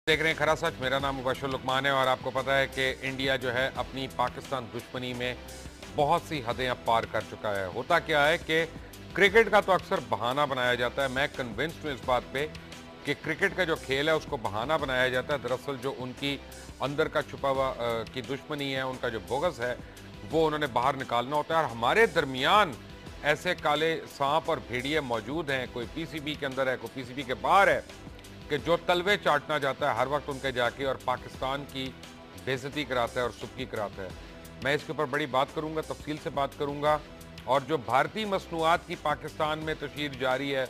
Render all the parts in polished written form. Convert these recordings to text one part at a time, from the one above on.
देख रहे हैं खरा सच। मेरा नाम मुबशर लुकमान है और आपको पता है कि इंडिया जो है अपनी पाकिस्तान दुश्मनी में बहुत सी हदें अब पार कर चुका है। होता क्या है कि क्रिकेट का तो अक्सर बहाना बनाया जाता है। मैं कन्विंस्ड हूँ इस बात पे कि क्रिकेट का जो खेल है उसको बहाना बनाया जाता है। दरअसल जो उनकी अंदर का छुपा हुआ की दुश्मनी है, उनका जो बोगस है, वो उन्होंने बाहर निकालना होता है। और हमारे दरमियान ऐसे काले सांप और भेड़िए मौजूद हैं, कोई पीसीबी के अंदर है, कोई पीसीबी के बाहर है, कि जो तलवे चाटना चाहता है हर वक्त उनके जाके और पाकिस्तान की बेइज्जती कराता है और सुबकी कराता है। मैं इसके ऊपर बड़ी बात करूंगा, तफसील से बात करूंगा। और जो भारतीय मसनूआत की पाकिस्तान में तशहीर जारी है,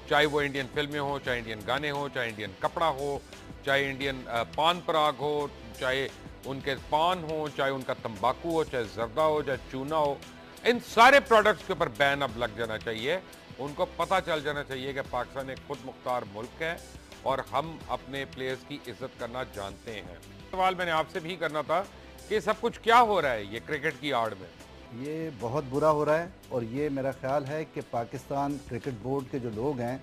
चाहे वो इंडियन फिल्में हो, चाहे इंडियन गाने हो, चाहे इंडियन कपड़ा हो, चाहे इंडियन पान पराग हो, चाहे उनके पान हो, चाहे उनका तंबाकू हो, चाहे जर्दा हो, चाहे चूना हो, इन सारे प्रोडक्ट्स के ऊपर बैन अब लग जाना चाहिए। उनको पता चल जाना चाहिए कि पाकिस्तान एक खुद मुख्तार मुल्क है और हम अपने प्लेयर्स की इज्जत करना जानते हैं। सवाल मैंने आपसे भी करना था कि सब कुछ क्या हो रहा है ये क्रिकेट की आड़ में। ये बहुत बुरा हो रहा है और ये मेरा ख्याल है कि पाकिस्तान क्रिकेट बोर्ड के जो लोग हैं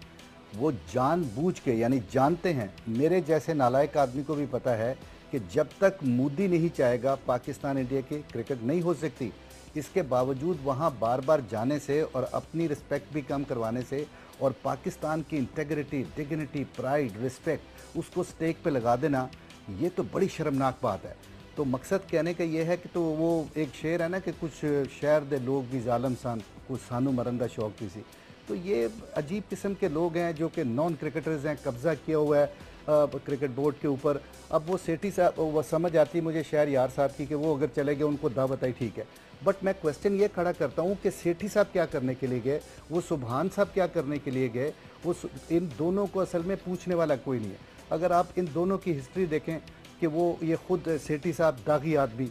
वो जानबूझ के, यानी जानते हैं, मेरे जैसे नालायक आदमी को भी पता है कि जब तक मोदी नहीं चाहेगा पाकिस्तान इंडिया की क्रिकेट नहीं हो सकती। इसके बावजूद वहाँ बार बार जाने से और अपनी रिस्पेक्ट भी कम करवाने से और पाकिस्तान की इंटेग्रिटी, डिग्निटी, प्राइड, रिस्पेक्ट उसको स्टेक पे लगा देना, ये तो बड़ी शर्मनाक बात है। तो मकसद कहने का ये है कि तो वो एक शेर है ना कि कुछ शहर दे लोग भी जालम सन, कुछ सानू मरन का शौक भी सी। तो ये अजीब किस्म के लोग हैं जो कि नॉन क्रिकेटर्स हैं, कब्ज़ा किया हुआ है क्रिकेट बोर्ड के ऊपर। अब वो सेठी साहब, वो समझ आती है मुझे शहर यार साहब की कि वो अगर चले गए उनको दावत आई, ठीक है। बट मैं क्वेश्चन ये खड़ा करता हूँ कि सेठी साहब क्या करने के लिए गए, वो सुभान साहब क्या करने के लिए गए, इन दोनों को असल में पूछने वाला कोई नहीं है। अगर आप इन दोनों की हिस्ट्री देखें कि वो ये खुद सेठी साहब दागी आदमी,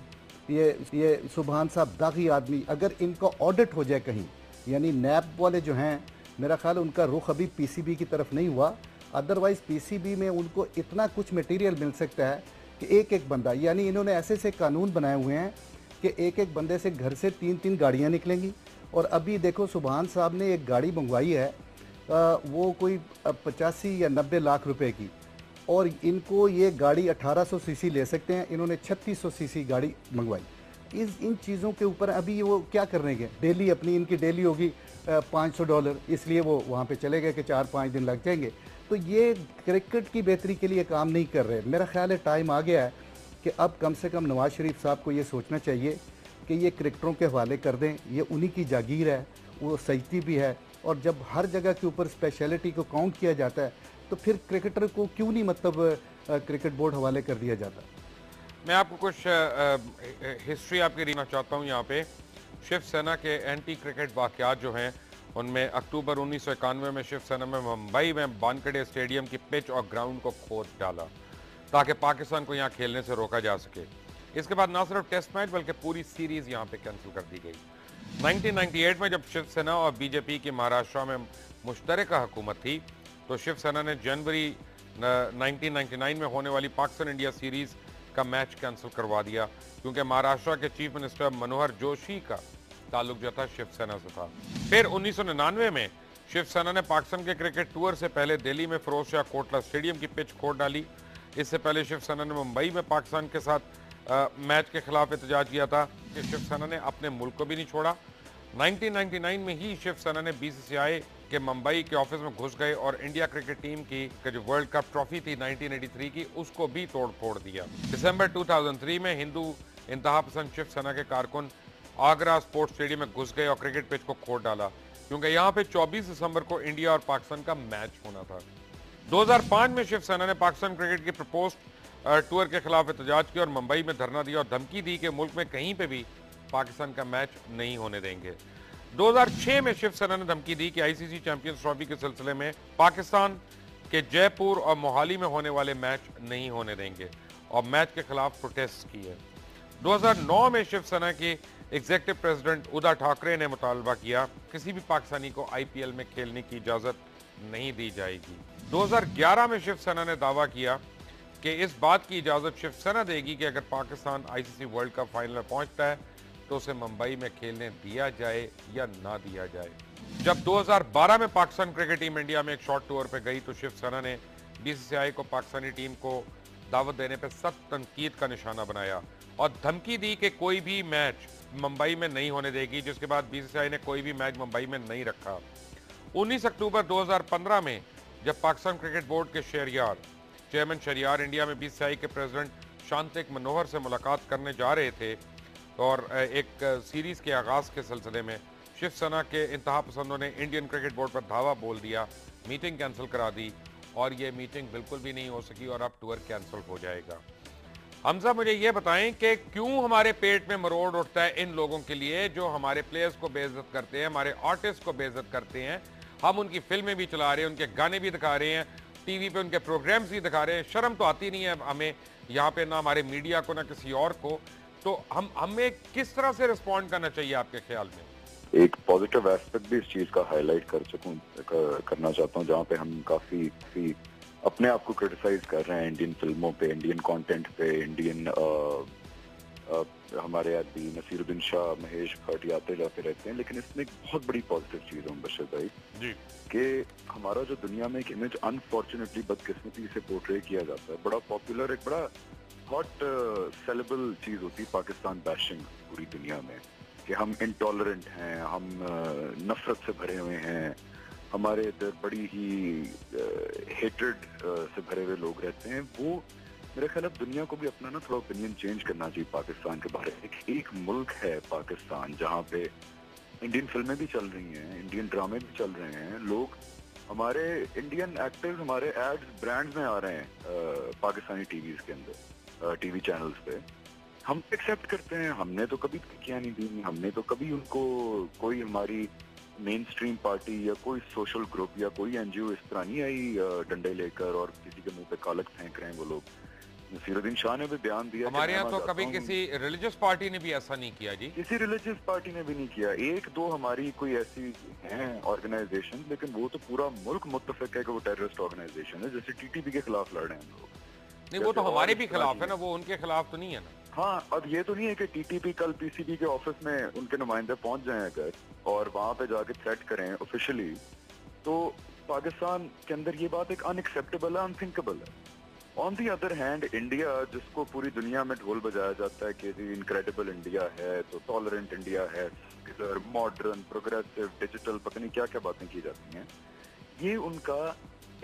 ये सुभान साहब दागी आदमी, अगर इनका ऑडिट हो जाए कहीं, यानी नैब वाले जो हैं, मेरा ख्याल उनका रुख अभी पीसीबी की तरफ नहीं हुआ, अदरवाइज़ पीसीबी में उनको इतना कुछ मटेरियल मिल सकता है कि एक एक बंदा, यानी इन्होंने ऐसे ऐसे कानून बनाए हुए हैं कि एक एक बंदे से घर से 3-3 गाड़ियाँ निकलेंगी। और अभी देखो सुभान साहब ने एक गाड़ी मंगवाई है, वो कोई 85 या 90 लाख रुपए की, और इनको ये गाड़ी 1800 सीसी ले सकते हैं, इन्होंने 3600 सीसी गाड़ी मंगवाई। इन चीज़ों के ऊपर अभी वो क्या करने गए, डेली अपनी इनकी डेली होगी $500, इसलिए वो वहाँ पे चले गए कि 4-5 दिन लग जाएंगे। तो ये क्रिकेट की बेहतरी के लिए काम नहीं कर रहे। मेरा ख्याल है टाइम आ गया है कि अब कम से कम नवाज़ शरीफ साहब को ये सोचना चाहिए कि ये क्रिकेटरों के हवाले कर दें, ये उन्हीं की जागीर है, वो सजती भी है। और जब हर जगह के ऊपर स्पेशलिटी को काउंट किया जाता है तो फिर क्रिकेटर को क्यों नहीं मतलब क्रिकेट बोर्ड हवाले कर दिया जाता। मैं आपको कुछ हिस्ट्री आपकी देना चाहता हूँ यहाँ पे। शिवसेना के एंटी क्रिकेट वाकयात जो हैं उनमें अक्टूबर 1991 में शिवसेना में मुंबई में वानखेड़े स्टेडियम की पिच और ग्राउंड को खोद डाला ताकि पाकिस्तान को यहाँ खेलने से रोका जा सके। इसके बाद ना सिर्फ टेस्ट मैच बल्कि पूरी सीरीज यहाँ पे कैंसिल कर दी गई। 1998 में जब शिवसेना और बीजेपी की महाराष्ट्र में मुश्तरका हुकूमत थी तो शिवसेना ने जनवरी 1999 में होने वाली पाकिस्तान इंडिया सीरीज का मैच कैंसिल करवा दिया क्योंकि महाराष्ट्र के चीफ मिनिस्टर मनोहर जोशी का ताल्लुक जो था शिवसेना से था। फिर 1999 में शिवसेना ने पाकिस्तान के क्रिकेट टूर से पहले दिल्ली में फिरोज शाह कोटला स्टेडियम की पिच खोद डाली। इससे पहले शिवसेना ने मुंबई में पाकिस्तान के साथ मैच के खिलाफ एहतजाज किया था कि शिवसेना ने अपने मुल्क को भी नहीं छोड़ा। 1999 में ही शिवसेना ने बीसीसीआई के मुंबई के ऑफिस में घुस गए और इंडिया क्रिकेट टीम की जो वर्ल्ड कप ट्रॉफी थी 1983 की, उसको भी तोड़ फोड़ दिया। दिसंबर 2003 में हिंदू इंतहा पसंद शिवसेना के कारकुन आगरा स्पोर्ट्स स्टेडियम में घुस गए और क्रिकेट पिच को खोद डाला क्योंकि यहाँ पे 24 दिसंबर को इंडिया और पाकिस्तान का मैच होना था। 2005 में शिवसेना ने पाकिस्तान क्रिकेट की प्रपोज्ड टूर के खिलाफ एहतजाज किया और मुंबई में धरना दिया और धमकी दी कि मुल्क में कहीं पे भी पाकिस्तान का मैच नहीं होने देंगे। 2006 में शिवसेना ने धमकी दी कि आईसीसी चैंपियंस ट्रॉफी के सिलसिले में पाकिस्तान के जयपुर और मोहाली में होने वाले मैच नहीं होने देंगे और मैच के खिलाफ प्रोटेस्ट किए। 2009 में शिवसेना के एग्जीक्यूटिव प्रेसिडेंट उद्धव ठाकरे ने मुतालबा किया किसी भी पाकिस्तानी को आईपीएल में खेलने की इजाजत नहीं दी जाएगी। 2011 में शिवसेना ने दावा किया कि इस बात की इजाजत शिवसेना देगी कि अगर Pakistan ICC world cup final में पहुंचता है तो उसे मुंबई में खेलने दिया जाए या ना दिया जाए। जब 2012 में पाकिस्तान क्रिकेट टीम इंडिया में एक शॉर्ट टूर पे गई तो शिवसेना ने बीसीसीआई को पाकिस्तानी टीम को दावत देने पर सख्त तनकीद का निशाना बनाया और धमकी दी कि कोई भी मैच मुंबई में नहीं होने देगी, जिसके बाद बीसीसीआई ने कोई भी मैच मुंबई में नहीं रखा। 19 अक्टूबर 2015 में जब पाकिस्तान क्रिकेट बोर्ड के चेयरमैन शहरियार इंडिया में बीसीसीआई के प्रेसिडेंट शांतिक मनोहर से मुलाकात करने जा रहे थे और एक सीरीज के आगाज के सिलसिले में शिवसेना के इंतहा पसंदों ने इंडियन क्रिकेट बोर्ड पर धावा बोल दिया, मीटिंग कैंसिल करा दी और ये मीटिंग बिल्कुल भी नहीं हो सकी और अब टूर कैंसिल हो जाएगा। हमजा, मुझे ये बताएं कि क्यों हमारे पेट में मरोड़ उठता है इन लोगों के लिए जो हमारे प्लेयर्स को बेइज्जत करते हैं, हमारे आर्टिस्ट को बेइज्जत करते हैं। हम उनकी फिल्में भी चला रहे हैं, उनके गाने भी दिखा रहे हैं, टीवी पे उनके प्रोग्राम्स भी दिखा रहे हैं। शर्म तो आती नहीं है हमें यहाँ पे, ना हमारे मीडिया को, ना किसी और को। तो हमें किस तरह से रिस्पॉन्ड करना चाहिए आपके ख्याल में? एक पॉजिटिव एस्पेक्ट भी इस चीज का हाईलाइट करना चाहता हूँ, जहाँ पे हम काफी अपने आप को क्रिटिसाइज कर रहे हैं इंडियन फिल्मों पे, इंडियन कंटेंट पे, इंडियन हमारे आदमी नसीरुद्दीन शाह, महेश भट्ट आते जाते रहते हैं। लेकिन इसमें एक बहुत बड़ी पॉजिटिव चीज है बशीर भाई कि हमारा जो दुनिया में एक इमेज अनफॉर्चुनेटली बदकिस्मती से पोर्ट्रे किया जाता है, बड़ा पॉपुलर, एक बड़ा हॉट सेलेबल चीज होती है पाकिस्तान बैशिंग पूरी दुनिया में, कि हम इंटॉलरेंट हैं, हम नफरत से भरे हुए हैं, हमारे इधर बड़ी ही हेट्रेड से भरे हुए लोग रहते हैं। वो मेरे ख्याल अब दुनिया को भी अपना ना थोड़ा ओपिनियन चेंज करना चाहिए पाकिस्तान के बारे में। एक मुल्क है पाकिस्तान जहाँ पे इंडियन फिल्में भी चल रही हैं, इंडियन ड्रामे भी चल रहे हैं, लोग हमारे इंडियन एक्टर्स हमारे एड्स ब्रांड्स में आ रहे हैं पाकिस्तानी टीवीज के अंदर, टीवी चैनल्स पे। हम एक्सेप्ट करते हैं, हमने तो कभी किया नहीं दी, हमने तो कभी उनको कोई हमारी मेन स्ट्रीम पार्टी या कोई सोशल ग्रुप या कोई एनजीओ इस तरह नहीं आई डंडे लेकर और किसी के मुंह पे कालक फेंक रहे हैं वो लोग। नसीरुद्दीन शाह ने भी बयान दिया, हमारे यहाँ तो कभी किसी रिलीजियस पार्टी ने भी ऐसा नहीं किया जी, किसी रिलीजियस पार्टी ने भी नहीं किया। एक दो हमारी कोई ऐसी हैं ऑर्गेनाइजेशन, लेकिन वो तो पूरा मुल्क मुत्तफिक है कि वो टेररिस्ट ऑर्गेनाइजेशन है। जैसे टीटीपी के खिलाफ लड़ रहे हैं हम लोग, नहीं वो तो हमारे भी खिलाफ है ना, वो उनके खिलाफ तो नहीं है ना। हाँ, अब ये तो नहीं है कि टीटीपी कल पीसीबी के ऑफिस में उनके नुमाइंदे पहुंच जाएं अगर और वहां पे जाके थ्रेट करें ऑफिशियली, तो पाकिस्तान के अंदर ये बात एक अनएक्सेप्टेबल है, अनथिंकेबल है। On the other hand India, जिसको पूरी दुनिया में ढोल बजाया जाता है कि जी इनक्रेडिबल इंडिया है, तो टॉलरेंट इंडिया है, मॉडर्न, प्रोग्रेसिव, डिजिटल, पता नहीं क्या क्या बातें की जाती हैं, ये उनका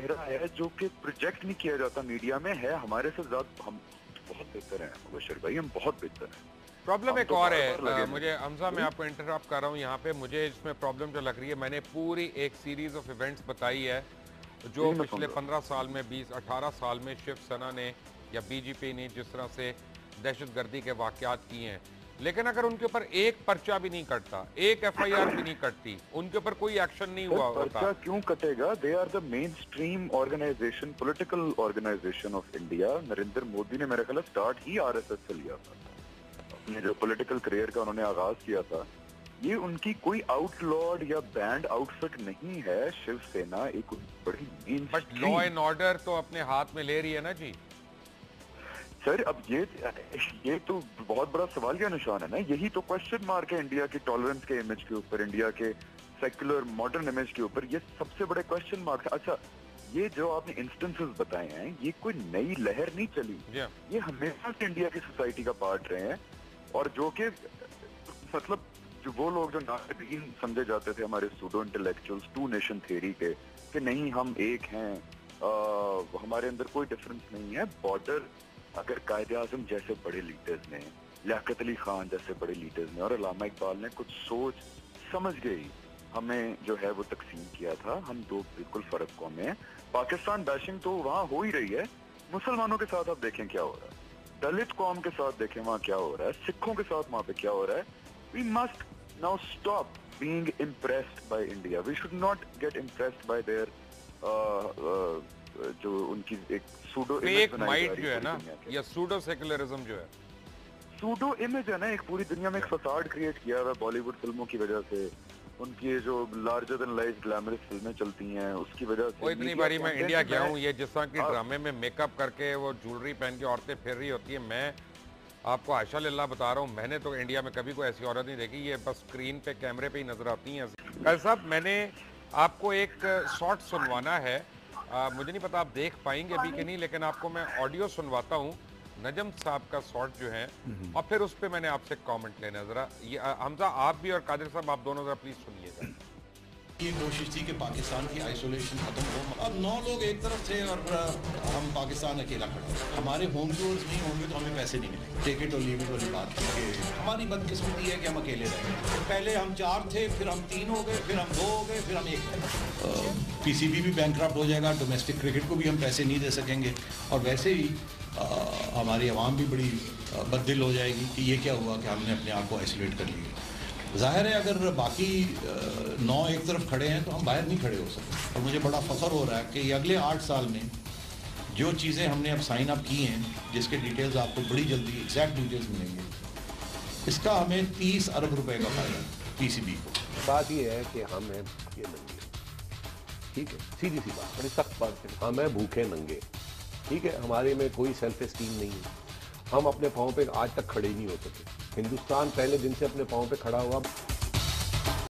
एरा है जो कि प्रोजेक्ट नहीं किया जाता मीडिया में। है हमारे से ज्यादा, हम बहुत बेहतर हैं मुबश्शिर भाई, हम बहुत बेहतर हैं। प्रॉब्लम एक और है, मुझे हमजा मैं आपको इंटरप्ट कर रहा हूँ यहाँ पे, मुझे इसमें प्रॉब्लम जो लग रही है, मैंने पूरी एक सीरीज ऑफ इवेंट्स बताई है जो पिछले 15 साल में, 20-18 साल में शिवसेना ने या बीजेपी ने जिस तरह से दहशतगर्दी के वाकयात किए हैं, लेकिन अगर उनके ऊपर एक पर्चा भी नहीं कटता, एक एफआईआर भी नहीं कटती, उनके ऊपर कोई एक्शन नहीं हुआ होता। पर्चा क्यों कटेगा? They are the mainstream organisation, political organisation of India. Narendra Modi ने मेरे ख्याल स्टार्ट ही आरएसएस से लिया था, अपने जो पॉलिटिकल करियर का उन्होंने आगाज किया था। ये उनकी कोई आउटलॉर्ड या बैंड आउटफिट नहीं है। शिवसेना एक बड़ी main, but law and order तो अपने हाथ में ले रही है ना जी। सर अब ये तो बहुत बड़ा सवाल का निशान है ना। यही तो क्वेश्चन मार्क है इंडिया की टॉलरेंस के इमेज के ऊपर, इंडिया के सेक्युलर मॉडर्न इमेज के ऊपर, ये सबसे बड़े क्वेश्चन मार्क है। अच्छा, ये जो आपने इंस्टेंसेस बताए हैं, ये कोई नई लहर नहीं चली, ये हमेशा से इंडिया की सोसाइटी का पार्ट रहे हैं। और जो कि मतलब जो वो लोग जो नाकदीन समझे जाते थे हमारे pseudo intellectuals, two nation theory के, कि नहीं हम एक हैं, हमारे अंदर कोई डिफरेंस नहीं है। बॉर्डर अगर कायदे आजम जैसे बड़े लीडर्स ने, लियाकत अली खान जैसे बड़े लीडर्स ने और अल्लामा इकबाल ने कुछ सोच समझ गई, हमें जो है वो तकसीम किया था। हम दो बिल्कुल फर्क कौमें हैं। पाकिस्तान बैशिंग तो वहाँ हो ही रही है, मुसलमानों के साथ आप देखें क्या हो रहा है, दलित कौम के साथ देखें वहाँ क्या हो रहा है, सिखों के साथ वहाँ पे क्या हो रहा है। We must now stop being impressed by India. We should not get impressed by their जो उनकी एक सूडो फेक माइट जो है ना, या सूडो सेकुलरिज्म जो है, सूडो इमेज है ना, एक पूरी दुनिया में एक फसाड क्रिएट किया हुआ बॉलीवुड फिल्मों की वजह से। उनकी जो लार्जर देन लाइफ ग्लैमरस फिल्में चलती हैं उसकी वजह से। इतनी बारी मैं इंडिया गया हूँ, ये जिस तरह की ड्रामे में मेकअप करके वो ज्वेलरी पहन के औरतें फिर रही होती है, मैं आपको आशा लिल्लाह बता रहा हूँ, मैंने तो इंडिया में कभी कोई ऐसी औरत नहीं देखी। ये बस स्क्रीन पे कैमरे पे ही नजर आती हैं। कल साहब मैंने आपको एक शॉर्ट सुनवाना है मुझे नहीं पता आप देख पाएंगे अभी कि नहीं, लेकिन आपको मैं ऑडियो सुनवाता हूँ नजम साहब का शॉट जो है, और फिर उस पर मैंने आपसे कमेंट लेना है। जरा ये हमजा आप भी और कादिर साहब आप दोनों जरा प्लीज सुनिएगा। ये कोशिश थी कि पाकिस्तान की आइसोलेशन खत्म हो। अब 9 लोग एक तरफ थे और हम पाकिस्तान अकेला खड़ा। हमारे होम टूर्स नहीं होंगे तो हमें पैसे नहीं मिलेंगे। टेक इट और लीव इट वाली बात है कि हमारी बदकिस्मती है कि हम अकेले रहे। पहले हम 4 थे, फिर हम 3 हो गए, फिर हम 2 हो गए, फिर हम 1 हो। पीसीबी भी बैंकक्रप्ट हो जाएगा, डोमेस्टिक क्रिकेट को भी हम पैसे नहीं दे सकेंगे, और वैसे ही हमारी आवाम भी बड़ी बददिल हो जाएगी कि ये क्या हुआ कि हमने अपने आप को आइसोलेट कर लिया। जाहिर है अगर बाकी 9 एक तरफ खड़े हैं तो हम बाहर नहीं खड़े हो सकते। और मुझे बड़ा फख्र हो रहा है कि अगले 8 साल में जो चीज़ें हमने अब साइन अप की हैं, जिसके डिटेल्स आपको बड़ी जल्दी एग्जैक्ट डिटेल्स मिलेंगे, इसका हमें 30 अरब रुपए का फायदा पीसीबी को। बात ये है कि हम हैं भूखे नंगे, ठीक है, सीधी सी बात, बड़ी सख्त बात है, हम हैं भूखे नंगे, ठीक है। हमारे में कोई सेल्फ एस्टीम नहीं है, हम अपने पाँव पे आज तक खड़े नहीं हो सके। हिंदुस्तान पहले दिन से अपने पाँव पे खड़ा हुआ।